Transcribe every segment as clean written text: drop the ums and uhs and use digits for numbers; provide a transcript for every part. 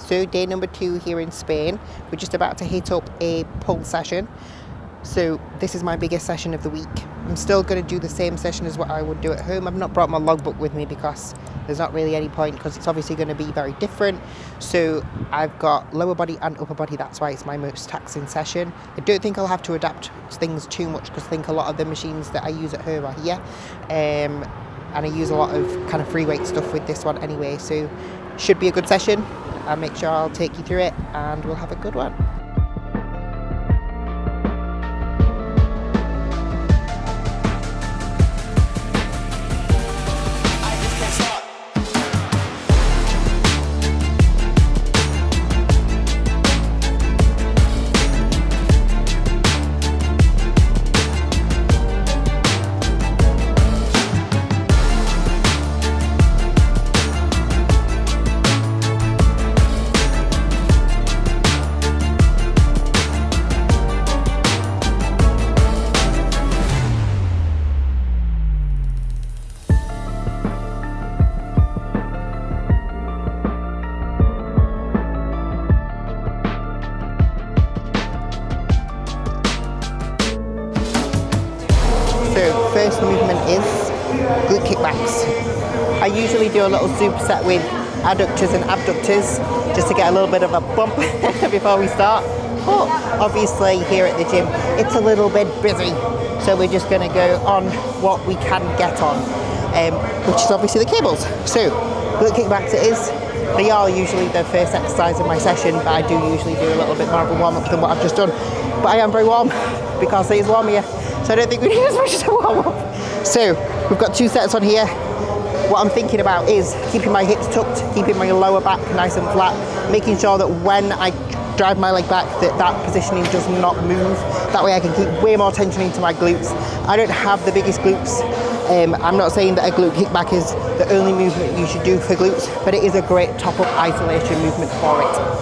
So day number 2 here in Spain. We're just about to hit up a pull session. So this is my biggest session of the week. I'm still going to do the same session as what I would do at home. I've not brought my logbook with me because there's not really any point, because it's obviously going to be very different. So I've got lower body and upper body. That's why it's my most taxing session. I don't think I'll have to adapt things too much, because I think a lot of the machines that I use at home are here. And I use a lot of kind of free weight stuff with this one anyway. So should be a good session. I'll make sure I'll take you through it and we'll have a good one. So first movement is glute kickbacks. I usually do a little superset with adductors and abductors just to get a little bit of a bump before we start. But obviously here at the gym it's a little bit busy, so we're just going to go on what we can get on, which is obviously the cables. So glute kickbacks it is. They are usually the first exercise in my session, but I do usually do a little bit more of a warm-up than what I've just done. But I am very warm because it is warm here. So I don't think we need as much as a warm-up. So we've got 2 sets on here. What I'm thinking about is keeping my hips tucked, keeping my lower back nice and flat, making sure that when I drive my leg back that positioning does not move. That way I can keep way more tension into my glutes. I don't have the biggest glutes. I'm not saying that a glute kickback is the only movement you should do for glutes, but it is a great top-up isolation movement for it.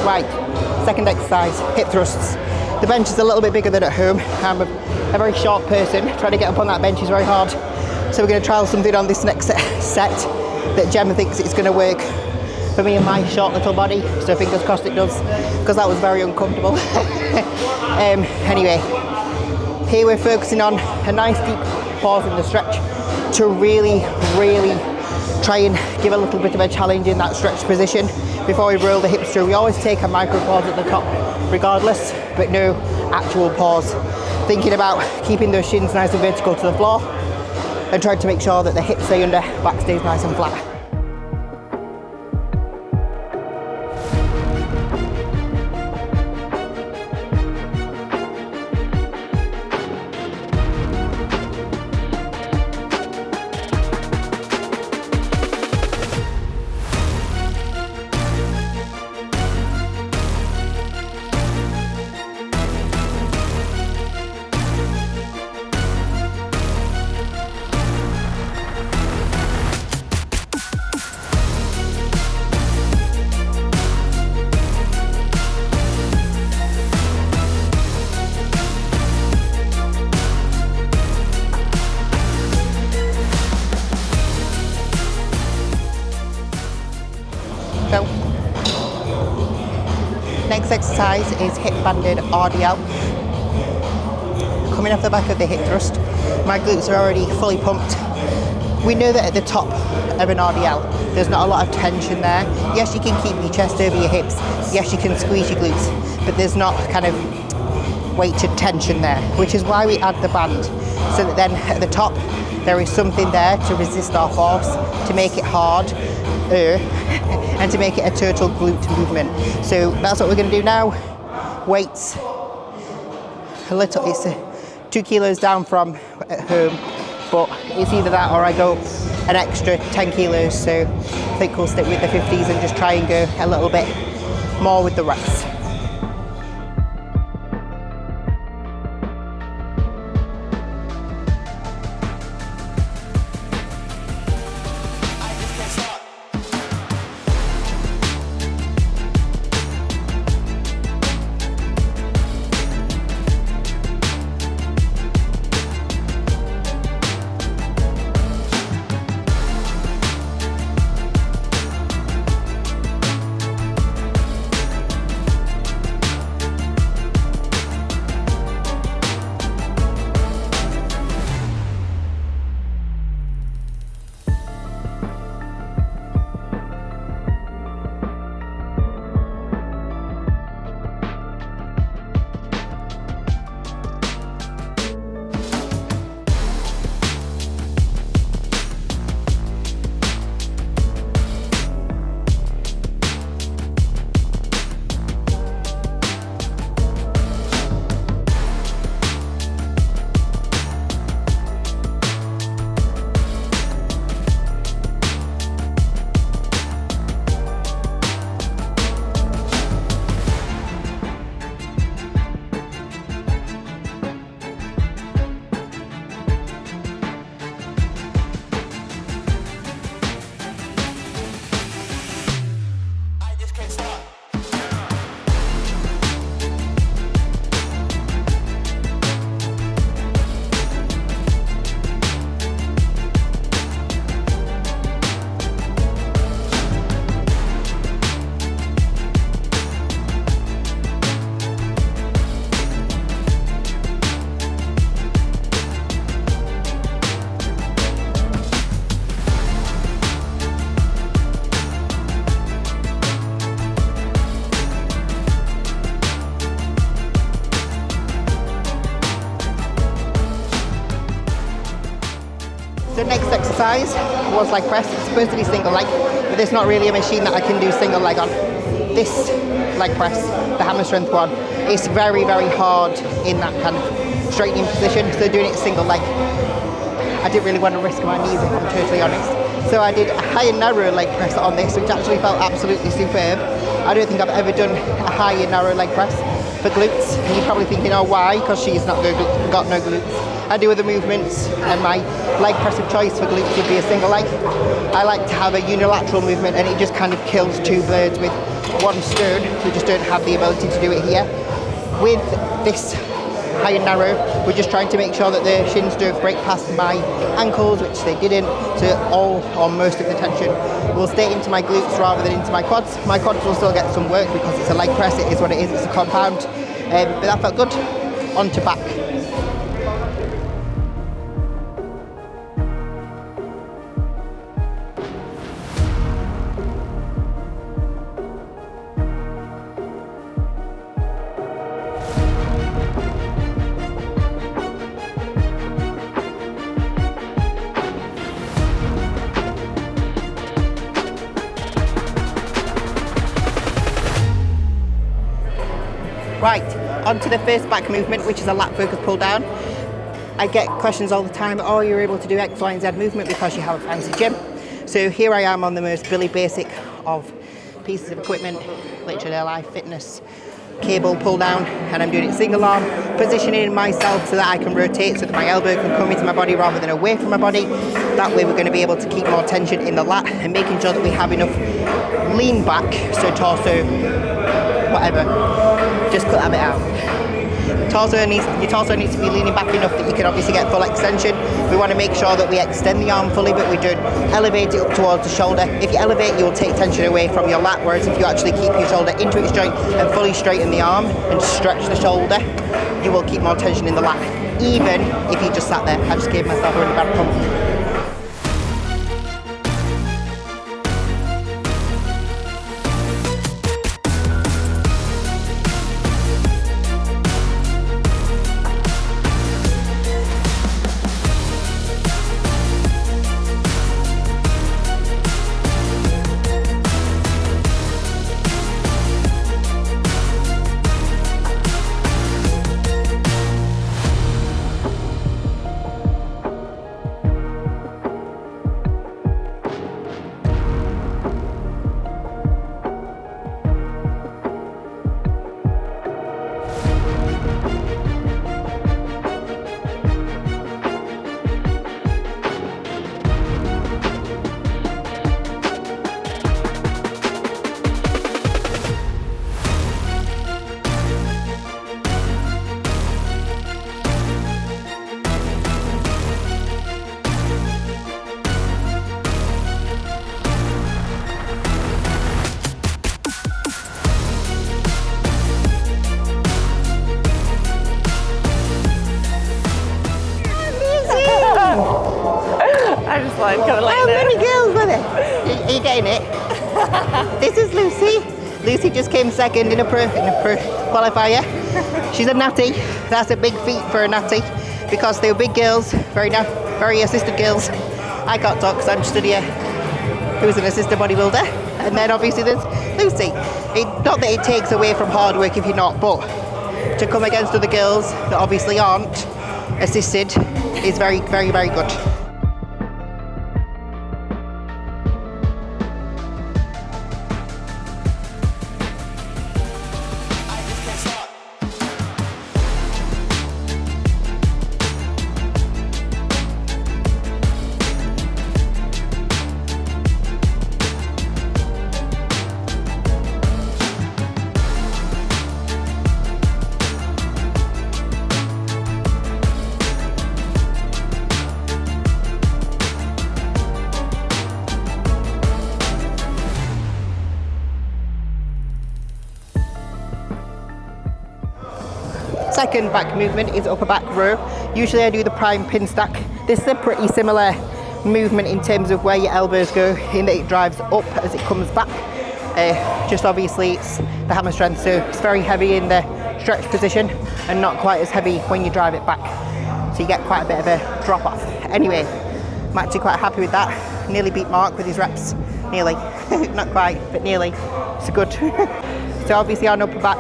Right, second exercise, hip thrusts. The bench is a little bit bigger than at home. I'm a very short person. Trying to get up on that bench is very hard. So we're going to trial something on this next set that Gemma thinks it's going to work for me and my short little body. So fingers crossed it does, because that was very uncomfortable. Anyway, here we're focusing on a nice deep pause in the stretch to really try and give a little bit of a challenge in that stretch position before we roll the hips through. We always take a micro pause at the top regardless, but no actual pause. Thinking about keeping those shins nice and vertical to the floor and trying to make sure that the hips stay under, back stays nice and flat. So, next exercise is hip banded RDL. Coming off the back of the hip thrust, my glutes are already fully pumped. We know that at the top of an RDL, there's not a lot of tension there. Yes, you can keep your chest over your hips. Yes, you can squeeze your glutes, but there's not kind of weighted tension there, which is why we add the band, so that then at the top, there is something there to resist our force, to make it hard, and to make it a total glute movement. So that's what we're going to do now. Weights, it's 2 kilos down from at home, but it's either that or I go an extra 10 kilos. So I think we'll stick with the 50s and just try and go a little bit more with the reps. The next exercise was leg press. It's supposed to be single leg, but there's not really a machine that I can do single leg on. This leg press, the hammer strength one, is very hard in that kind of straightening position, so doing it single leg, I didn't really want to risk my knees if I'm totally honest. So I did a high and narrow leg press on this, which actually felt absolutely superb. I don't think I've ever done a high and narrow leg press for glutes. And you're probably thinking, oh, why? Because she's not got no glutes. I do other movements, and my leg press of choice for glutes would be a single leg. I like to have a unilateral movement, and it just kind of kills two birds with one stone. We just don't have the ability to do it here. With this high and narrow. We're just trying to make sure that the shins don't break past my ankles, which they didn't, so all or most of the tension will stay into my glutes rather than into my quads. My quads will still get some work because it's a leg press, it is what it is, it's a compound, but that felt good. On to back. Right, on to the first back movement, which is a lat focus pull down. I get questions all the time, oh, you're able to do X, Y, and Z movement because you have a fancy gym. So here I am on the most Billy basic of pieces of equipment, literally life fitness, cable pull down, and I'm doing it single arm, positioning myself so that I can rotate so that my elbow can come into my body rather than away from my body. That way we're going to be able to keep more tension in the lat and making sure that we have enough lean back, so torso, whatever, just cut that bit out. Your torso needs to be leaning back enough that you can obviously get full extension. We want to make sure that we extend the arm fully, but we don't elevate it up towards the shoulder. If you elevate, you will take tension away from your lat, whereas if you actually keep your shoulder into its joint and fully straighten the arm and stretch the shoulder, you will keep more tension in the lat, even if you just sat there. I just gave myself a really bad pump. I just like kind of like How many girls were there? Are you getting it? This is Lucy. Lucy just came second in a pro qualifier. She's a natty. That's a big feat for a natty because they were big girls, very assisted girls. I can't talk because I'm just studying who's an assistant bodybuilder. And then obviously there's Lucy. Not that it takes away from hard work if you're not, but to come against other girls that obviously aren't assisted is very, very, very good. Second back movement is upper back row. Usually I do the prime pin stack. This is a pretty similar movement in terms of where your elbows go, in that it drives up as it comes back. Just obviously it's the hammer strength, so it's very heavy in the stretch position and not quite as heavy when you drive it back. So you get quite a bit of a drop off. Anyway, I'm actually quite happy with that. Nearly beat Mark with his reps. Nearly. Not quite, but nearly. It's good. So obviously on upper back,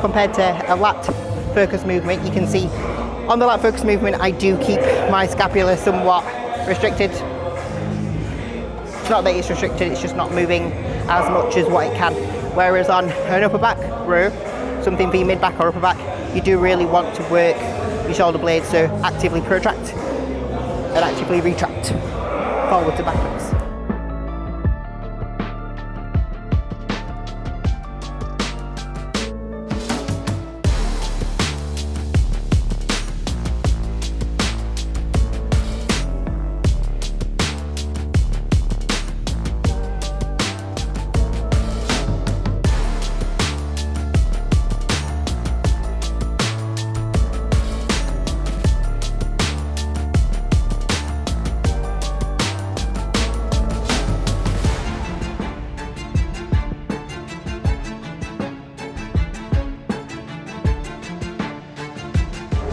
compared to a lat focus movement, you can see on the lat focus movement I do keep my scapula somewhat restricted. It's not that it's restricted, it's just not moving as much as what it can. Whereas on an upper back row, something for your mid back or upper back, you do really want to work your shoulder blades, so actively protract and actively retract forward to backwards.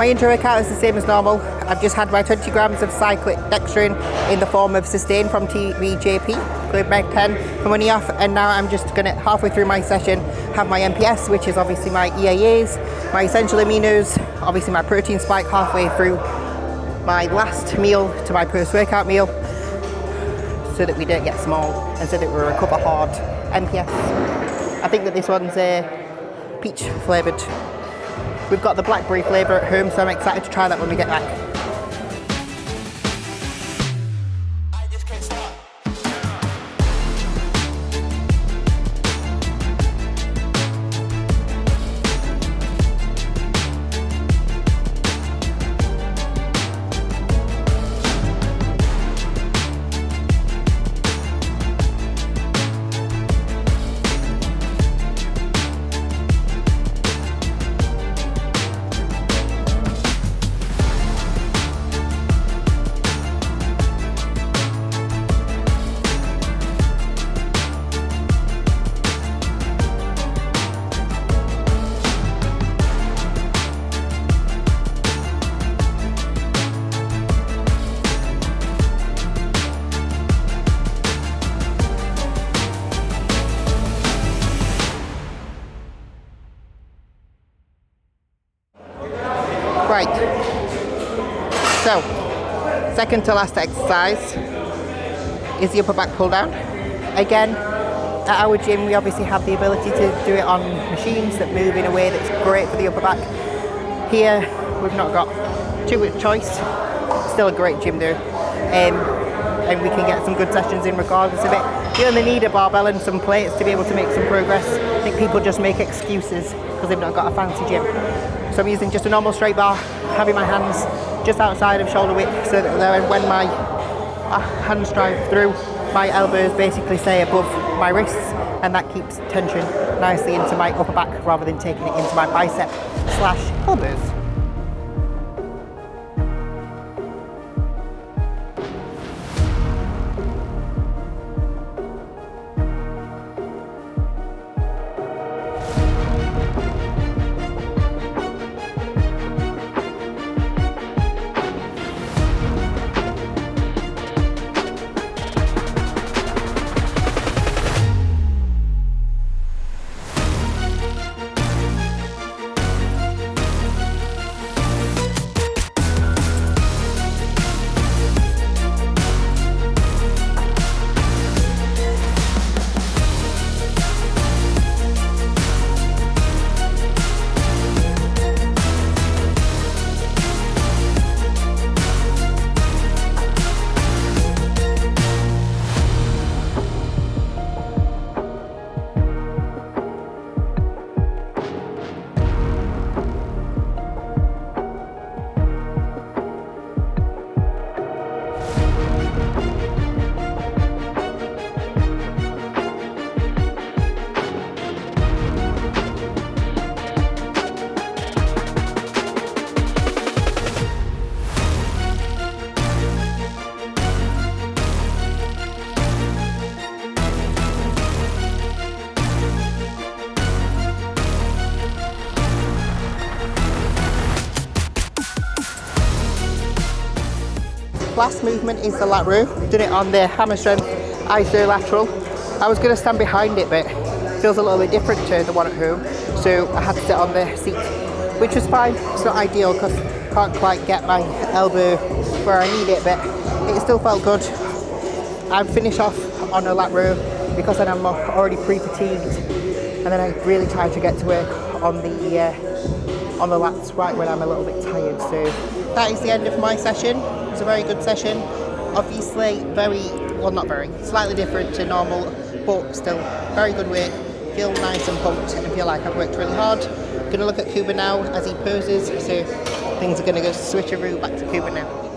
My intro workout is the same as normal. I've just had my 20 grams of cyclic dextrin in the form of sustain from TVJP, Glute Meg 10 for money off, and now I'm just gonna, halfway through my session, have my MPS, which is obviously my EAAs, my essential aminos, obviously my protein spike halfway through my last meal to my post-workout meal, so that we don't get small and so that we recover hard. MPS. I think that this one's peach flavoured. We've got the blackberry flavour at home, so I'm excited to try that when we get back. Right, so second to last exercise is the upper back pull down. Again, at our gym we obviously have the ability to do it on machines that move in a way that's great for the upper back. Here we've not got too much choice, still a great gym though, and we can get some good sessions in regardless of it. You only need a barbell and some plates to be able to make some progress. I think people just make excuses because they've not got a fancy gym. So I'm using just a normal straight bar, having my hands just outside of shoulder width so that when my hands drive through, my elbows basically stay above my wrists, and that keeps tension nicely into my upper back rather than taking it into my bicep / elbows. Last movement is the lat row. Done it on the hammer strength isolateral. I was going to stand behind it, but it feels a little bit different to the one at home, so I had to sit on the seat, which was fine. It's not ideal because I can't quite get my elbow where I need it, but it still felt good. I finished off on a lat row because then I'm already pre-fatigued, and then I really try to get to work on the lats right when I'm a little bit tired. So that is the end of my session. It was a very good session. Obviously slightly different to normal, but still very good work. Feel nice and pumped and feel like I've worked really hard. Gonna look at Kuba now as he poses, so things are gonna go switcheroo back to Kuba now.